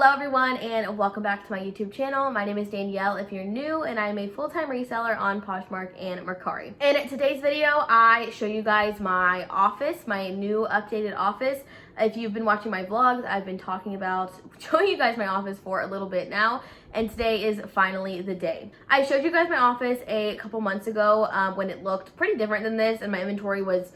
Hello everyone and welcome back to my YouTube channel. My name is Danielle if you're new, and I am a full-time reseller on Poshmark and Mercari. In today's video, I show you guys my office, my new updated office. If you've been watching my vlogs, I've been talking about showing you guys my office for a little bit now, and today is finally the day. I showed you guys my office a couple months ago when it looked pretty different than this, and my inventory was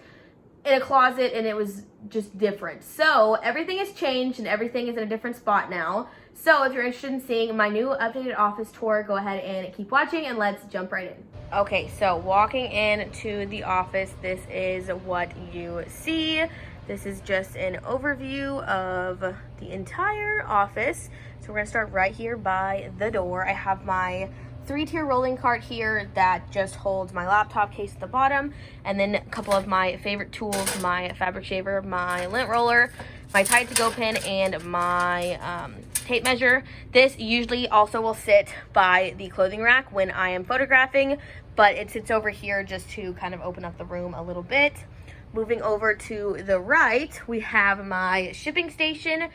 in a closet and it was just different. So everything has changed and everything is in a different spot now. So if you're interested in seeing my new updated office tour, go ahead and keep watching and let's jump right in. Okay, so walking into the office, this is what you see. This is just an overview of the entire office. So we're gonna start right here by the door. I have my 3-tier rolling cart here that just holds my laptop case at the bottom, and then a couple of my favorite tools, my fabric shaver, my lint roller, my Tide to Go pin, and my tape measure. This usually also will sit by the clothing rack when I am photographing, but it sits over here just to kind of open up the room a little bit. Moving over to the right, we have my shipping station.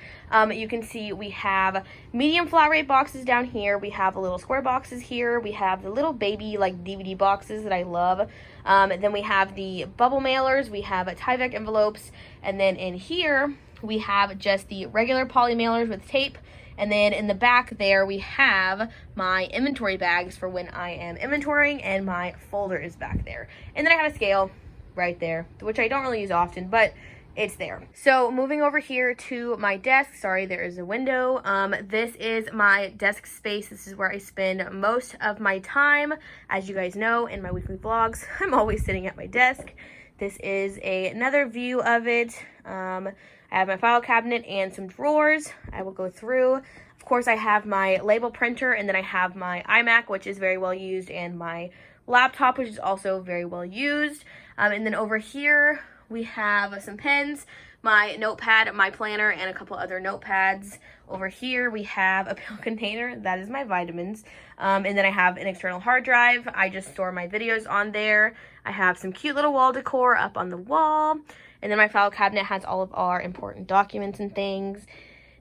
You can see we have medium flat rate boxes down here. We have the little square boxes here. We have the little baby like DVD boxes that I love. Then we have the bubble mailers. We have Tyvek envelopes. And then in here, we have just the regular poly mailers with tape. And then in the back there, we have my inventory bags for when I am inventorying, and my folder is back there. And then I have a scale right there, which I don't really use often, but it's there. So moving over here to my desk, sorry, there is a window. This is my desk space. This is where I spend most of my time. As you guys know, in my weekly vlogs, I'm always sitting at my desk. This is another view of it. I have my file cabinet and some drawers I will go through. Of course, I have my label printer, and then I have my iMac, which is very well used, and my laptop, which is also very well used. And then over here, we have some pens, my notepad, my planner, and a couple other notepads. Over here, we have a pill container. That is my vitamins. And then I have an external hard drive. I just store my videos on there. I have some cute little wall decor up on the wall. And then my file cabinet has all of our important documents and things.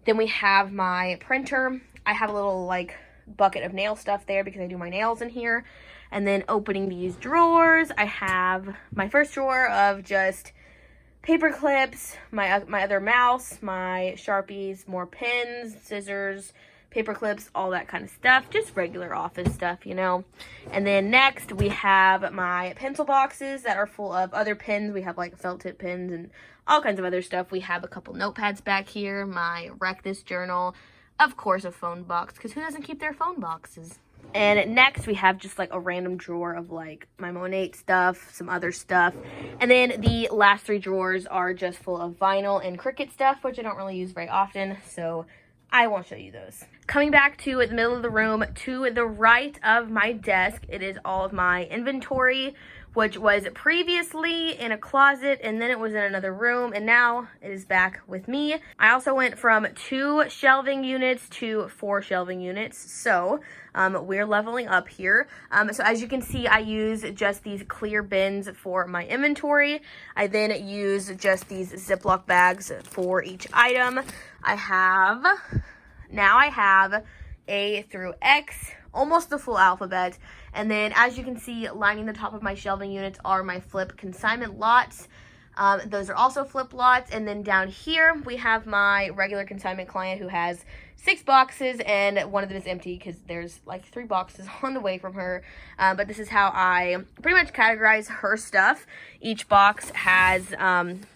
Then we have my printer. I have a little like bucket of nail stuff there because I do my nails in here. And then opening these drawers, I have my first drawer of just paper clips, my other mouse, my Sharpies, more pens, scissors, paper clips, all that kind of stuff. Just regular office stuff, you know. And then next we have my pencil boxes that are full of other pens. We have like felt tip pens and all kinds of other stuff. We have a couple notepads back here, my Wreck This journal, of course a phone box, because who doesn't keep their phone boxes? And next we have just like a random drawer of like my Monate stuff, some other stuff. And then the last 3 drawers are just full of vinyl and Cricut stuff, which I don't really use very often, so I won't show you those. Coming back to the middle of the room, to the right of my desk, it is all of my inventory, which was previously in a closet, and then it was in another room, and now it is back with me. I also went from 2 shelving units to 4 shelving units, so we're leveling up here. So as you can see, I use just these clear bins for my inventory. I then use just these Ziploc bags for each item. Now I have A through X, almost the full alphabet. And then as you can see, lining the top of my shelving units are my flip consignment lots. Those are also flip lots. And then down here, we have my regular consignment client who has 6 boxes, and one of them is empty because there's like 3 boxes on the way from her. But this is how I pretty much categorize her stuff. Each box has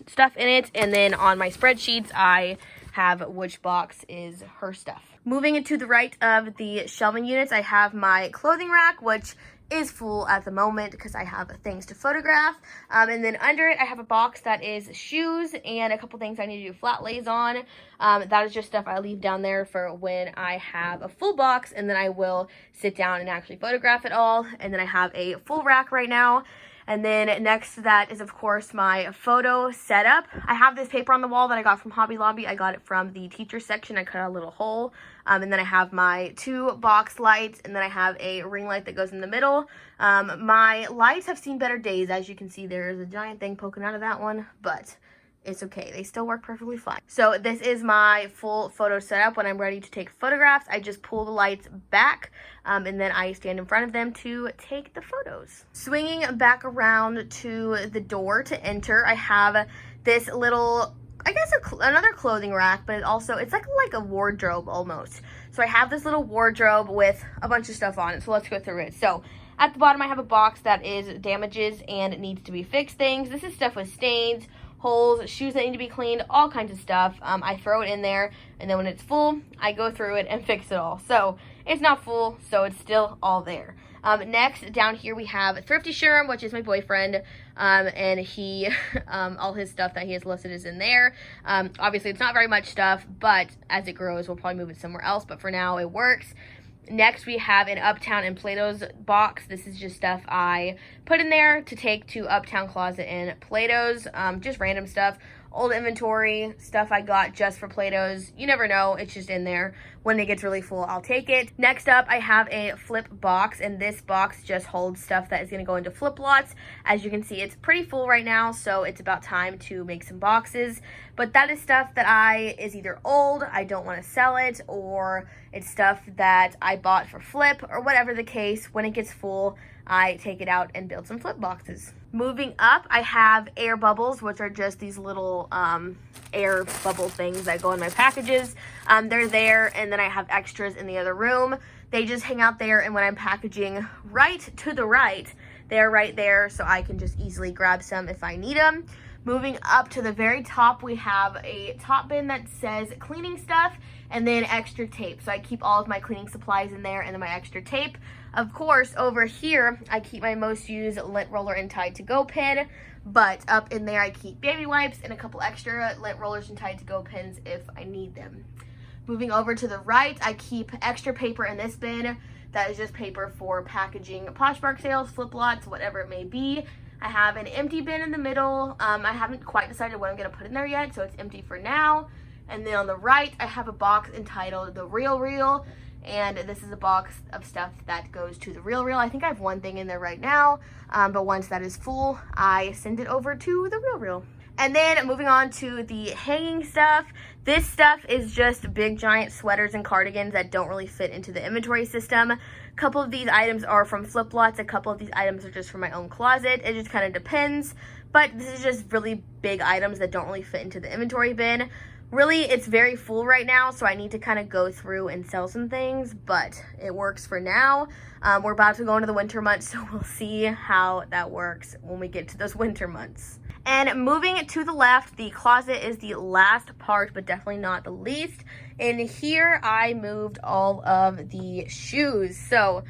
stuff in it, and then on my spreadsheets, I have which box is her stuff. Moving into the right of the shelving units, I have my clothing rack, which is full at the moment because I have things to photograph. And then under it, I have a box that is shoes and a couple things I need to do flat lays on. That is just stuff I leave down there for when I have a full box, and then I will sit down and actually photograph it all. And then I have a full rack right now. And then next to that is, of course, my photo setup. I have this paper on the wall that I got from Hobby Lobby. I got it from the teacher section. I cut out a little hole. And then I have my 2 box lights, and then I have a ring light that goes in the middle. My lights have seen better days. As you can see, there is a giant thing poking out of that one, but it's okay. They still work perfectly fine. So this is my full photo setup. When I'm ready to take photographs, I just pull the lights back and then I stand in front of them to take the photos. Swinging back around to the door to enter, I have this little, I guess another clothing rack, but it's like a wardrobe almost. So I have this little wardrobe with a bunch of stuff on it. So let's go through it. So at the bottom, I have a box that is damages and needs to be fixed things. This is stuff with stains, holes, shoes that need to be cleaned, all kinds of stuff. I throw it in there, and then when it's full, I go through it and fix it all. So it's not full, so it's still all there. Next, down here we have Thrifty Sherm, which is my boyfriend, and he, all his stuff that he has listed is in there. Obviously, it's not very much stuff, but as it grows, we'll probably move it somewhere else, but for now, it works. Next, we have an Uptown and Plato's box. This is just stuff I put in there to take to Uptown Closet and Plato's, just random stuff. Old inventory, stuff I got just for Plato's. You never know, it's just in there. When it gets really full, I'll take it. Next up, I have a flip box, and this box just holds stuff that is gonna go into flip lots. As you can see, it's pretty full right now, so it's about time to make some boxes. But that is stuff that is either old, I don't wanna sell it, or it's stuff that I bought for flip, or whatever the case. When it gets full, I take it out and build some flip boxes. Moving up, I have air bubbles, which are just these little air bubble things that go in my packages. They're there, and then I have extras in the other room. They just hang out there, and when I'm packaging right to the right, they're right there, so I can just easily grab some if I need them. Moving up to the very top, we have a top bin that says cleaning stuff and then extra tape. So I keep all of my cleaning supplies in there and then my extra tape. Of course, over here, I keep my most used lint roller and Tide to Go pin, but up in there, I keep baby wipes and a couple extra lint rollers and Tide to Go pins if I need them. Moving over to the right, I keep extra paper in this bin. That is just paper for packaging Poshmark sales, flip lots, whatever it may be. I have an empty bin in the middle. I haven't quite decided what I'm gonna put in there yet, so it's empty for now. And then on the right, I have a box entitled The Real Reel, and this is a box of stuff that goes to The Real Reel. I think I have one thing in there right now, but once that is full, I send it over to The Real Reel. And then moving on to the hanging stuff. This stuff is just big giant sweaters and cardigans that don't really fit into the inventory system. A couple of these items are from flip lots. A couple of these items are just from my own closet. It just kind of depends. But this is just really big items that don't really fit into the inventory bin. Really, it's very full right now, so I need to kind of go through and sell some things, but it works for now. We're about to go into the winter months, so we'll see how that works when we get to those winter months. And moving to the left, the closet is the last part, but definitely not the least. In here, I moved all of the shoes. So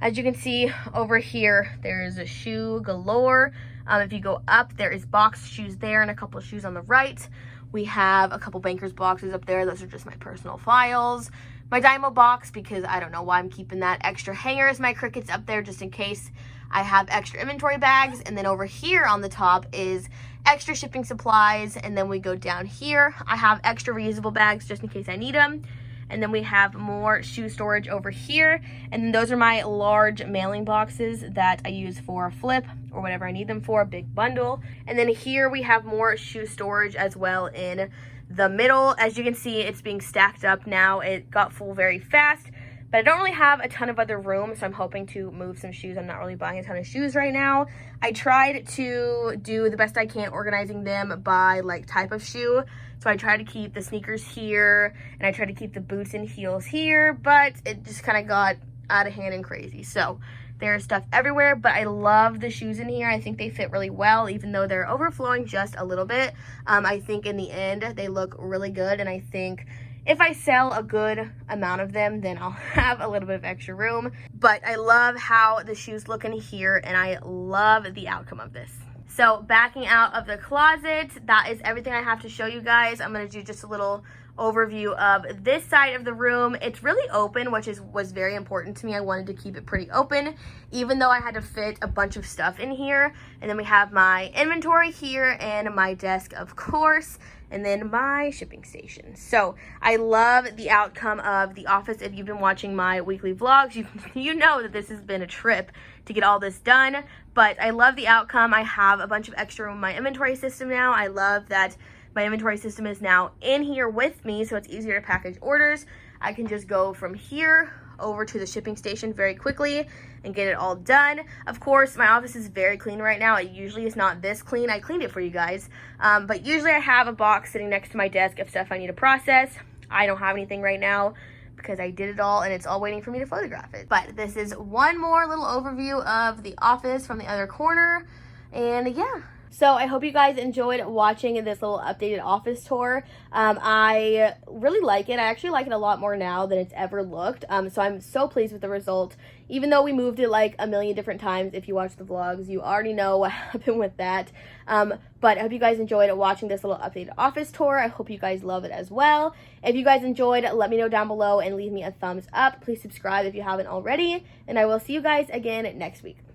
as you can see over here, there's a shoe galore. If you go up, there is box shoes there and a couple of shoes on the right. We have a couple Bankers boxes up there. Those are just my personal files. My Dymo box, because I don't know why I'm keeping that. Extra hangers, my Crickets up there just in case I have extra inventory bags. And then over here on the top is extra shipping supplies. And then we go down here. I have extra reusable bags just in case I need them. And then we have more shoe storage over here. And then those are my large mailing boxes that I use for flip or whatever I need them for, a big bundle. And then here we have more shoe storage as well in the middle. As you can see, it's being stacked up now. It got full very fast, but I don't really have a ton of other room, so I'm hoping to move some shoes. I'm not really buying a ton of shoes right now. I tried to do the best I can organizing them by like type of shoe. So I tried to keep the sneakers here, and I tried to keep the boots and heels here, but it just kind of got out of hand and crazy. So there's stuff everywhere, but I love the shoes in here. I think they fit really well, even though they're overflowing just a little bit. I think in the end, they look really good, and I think if I sell a good amount of them, then I'll have a little bit of extra room. But I love how the shoes look in here, and I love the outcome of this. So backing out of the closet, that is everything I have to show you guys. I'm going to do just a little overview of this side of the room. It's really open, which was very important to me. I wanted to keep it pretty open, even though I had to fit a bunch of stuff in here. And then we have my inventory here and my desk, of course, and then my shipping station. So I love the outcome of the office. If you've been watching my weekly vlogs, you know that this has been a trip to get all this done, but I love the outcome. I have a bunch of extra room in my inventory system now. I love that My inventory system is now in here with me, so it's easier to package orders. I can just go from here over to the shipping station very quickly and get it all done. Of course, my office is very clean right now. It usually is not this clean. I cleaned it for you guys, but usually I have a box sitting next to my desk of stuff I need to process. I don't have anything right now because I did it all and it's all waiting for me to photograph it. But this is one more little overview of the office from the other corner, and yeah. So I hope you guys enjoyed watching this little updated office tour. I really like it. I actually like it a lot more now than it's ever looked. So I'm so pleased with the result. Even though we moved it like a million different times, if you watch the vlogs, you already know what happened with that. But I hope you guys enjoyed watching this little updated office tour. I hope you guys love it as well. If you guys enjoyed, let me know down below and leave me a thumbs up. Please subscribe if you haven't already. And I will see you guys again next week.